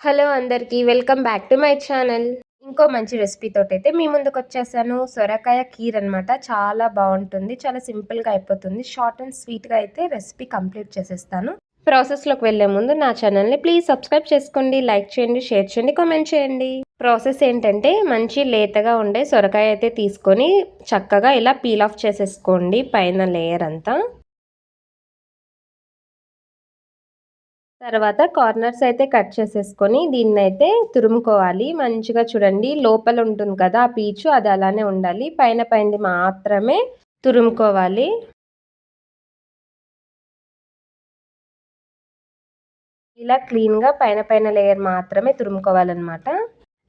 Hello అందరికీ welcome back to my channel. ఇంకో మంచి రెసిపీ తోటైతే మీ ముందుకొచ్చేసాను. సొరకాయ కీర్ అనమాట. చాలా బావుంటుంది. చాలా సింపుల్‌గా అయిపోతుంది. షార్ట్ అండ్ స్వీట్‌గా అయితే రెసిపీ కంప్లీట్ చేసేస్తాను. ప్రాసెస్‌లోకి వెళ్ళే ముందు నా ఛానల్‌ని ప్లీజ్ సబ్స్క్రైబ్ చేసుకోండి, లైక్ చేయండి, షేర్ చేయండి, కామెంట్ చేయండి. ప్రాసెస్ ఏంటంటే మంచి లేతగా ఉండే సొరకాయ అయితే తీసుకొని చక్కగా ఇలా పీల్ ఆఫ్ చేసేసుకోండి పైన లేయర్ అంతా. తర్వాత కార్నర్స్ అయితే కట్ చేసేసుకొని దీన్నైతే తురుముకోవాలి. మంచిగా చూడండి లోపల ఉంటుంది కదా ఆ పీచు అది అలానే ఉండాలి. పైన పైనది మాత్రమే తురుముకోవాలి. ఇలా క్లీన్‌గా పైన పైన లేయర్ మాత్రమే తురుముకోవాలనమాట.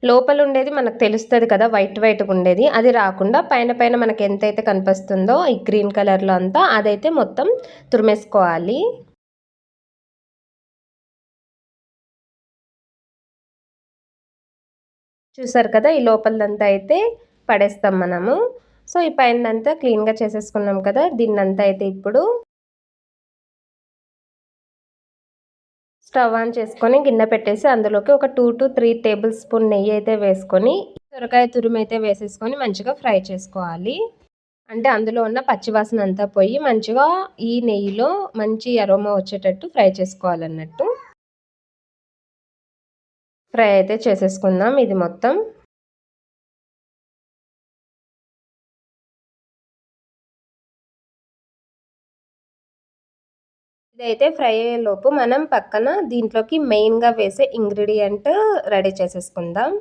లోపల ఉండేది మనకు తెలుస్తది కదా వైట్ వైట్‌గా ఉండేది. అది రాకుండా పైన పైన మనకు ఎంతైతే కనిపిస్తుందో ఈ గ్రీన్ కలర్‌లో అంతా అదైతే మొత్తం తురిమేసుకోవాలి. చూసారు కదా ఈ లోపలదంతా అయితే పడేస్తాం మనము. సో ఈ పైనదంతా క్లీన్‌గా చేసేసుకున్నాం కదా దీన్నంతా అయితే ఇప్పుడు స్టవ్ ఆన్ చేసుకొని గిన్నె పెట్టేసి అందులోకి ఒక 2-3 టేబుల్ స్పూన్ నెయ్యి అయితే వేసుకొని సొరకాయ తురుమైతే వేసేసుకొని మంచిగా ఫ్రై చేసుకోవాలి. అంటే అందులో ఉన్న పచ్చివాసన అంతా పోయి మంచిగా ఈ నెయ్యిలో మంచి అరోమా వచ్చేటట్టు ఫ్రై చేసుకోవాలన్నట్టు. ఫ్రై అయితే చేసేసుకుందాం ఇది మొత్తం. ఇదైతే ఫ్రై అయ్యేలోపు మనం పక్కన దీంట్లోకి మెయిన్‌గా వేసే ఇంగ్రీడియంట్ రెడీ చేసేసుకుందాం.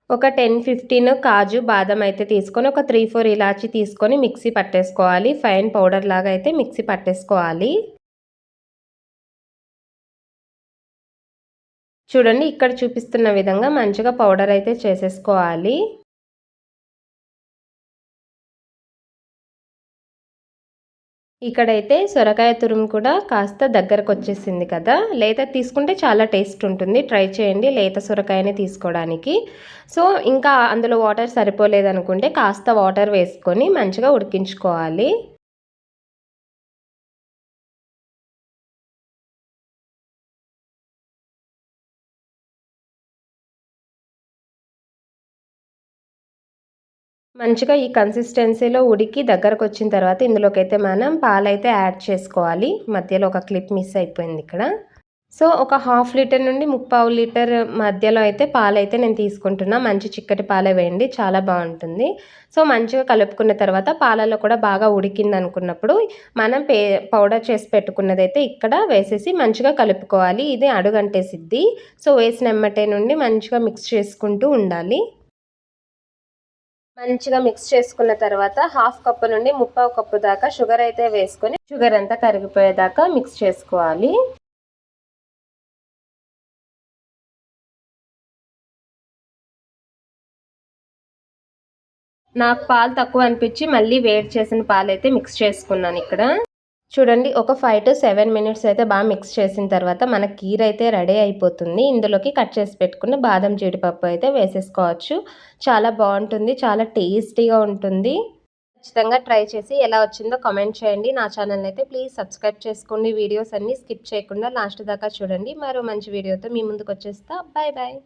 ఒక 10-15 కాజు, బాదం అయితే తీసుకొని ఒక 3-4 ఇలాచీ తీసుకొని మిక్సీ పట్టేసుకోవాలి. ఫైన్ పౌడర్ లాగా అయితే మిక్సీ పట్టేసుకోవాలి. చూడండి ఇక్కడ చూపిస్తున్న విధంగా మంచిగా పౌడర్ అయితే చేసేసుకోవాలి. ఇక్కడైతే సొరకాయ తురుము కూడా కాస్త దగ్గరకొచ్చేసింది కదా! లేతది తీసుకుంటే చాలా టేస్ట్ ఉంటుంది. ట్రై చేయండి లేత సొరకాయనే తీసుకోవడానికి. సో, ఇంకా అందులో వాటర్ సరిపోలేదనుకుంటే కాస్త వాటర్ వేసుకొని మంచిగా ఉడికించుకోవాలి. మంచిగా ఈ కన్సిస్టెన్సీలో ఉడికి దగ్గరకొచ్చిన తర్వాత ఇందులోకైతే మనం పాలైతే యాడ్ చేసుకోవాలి. మధ్యలో ఒక క్లిప్ మిస్ అయిపోయింది ఇక్కడ. సో, ఒక హాఫ్ లీటర్ నుండి ముప్పావు లీటర్ మధ్యలో అయితే పాలైతే నేను తీసుకుంటున్నా. మంచి చిక్కటి పాలే వేయండి. చాలా బావుంటుంది. సో, మంచిగా కలుపుకున్న తర్వాత పాలలో కూడా బాగా ఉడికిందనుకున్నప్పుడు మనం పౌడర్ చేసి పెట్టుకున్నదైతే ఇక్కడ వేసేసి మంచిగా కలుపుకోవాలి. ఇది అడుగంటేసిద్ది. సో, వేసిన ఎమ్మటే నుండి మంచిగా మిక్స్ చేసుకుంటూ ఉండాలి. మంచిగా మిక్స్ చేసుకున్న తర్వాత హాఫ్ కప్పు నుండి ముప్పావు కప్పు దాకా షుగర్ అయితే వేసుకొని షుగర్ అంతా కరిగిపోయేదాకా మిక్స్ చేసుకోవాలి. నాకు పాలు తక్కువ అనిపించి మళ్ళీ వేడి చేసిన పాలైతే మిక్స్ చేసుకున్నాను ఇక్కడ. చూడండి ఒక 5-7 మినిట్స్ అయితే బాగా మిక్స్ చేసిన తర్వాత మన కీర్ అయితే రెడీ అయిపోతుంది. ఇందులోకి కట్ చేసి పెట్టుకున్న బాదం, జీడిపప్పు అయితే వేసేసుకోవచ్చు. చాలా బావుంటుంది. చాలా టేస్టీగా ఉంటుంది. ఖచ్చితంగా ట్రై చేసి ఎలా వచ్చిందో కామెంట్ చేయండి. నా ఛానల్‌ని అయితే ప్లీజ్ సబ్స్క్రైబ్ చేసుకోండి. వీడియోస్ అన్నీ స్కిప్ చేయకుండా లాస్ట్ దాకా చూడండి. మరో మంచి వీడియోతో మీ ముందుకొచ్చేస్తా. Bye bye.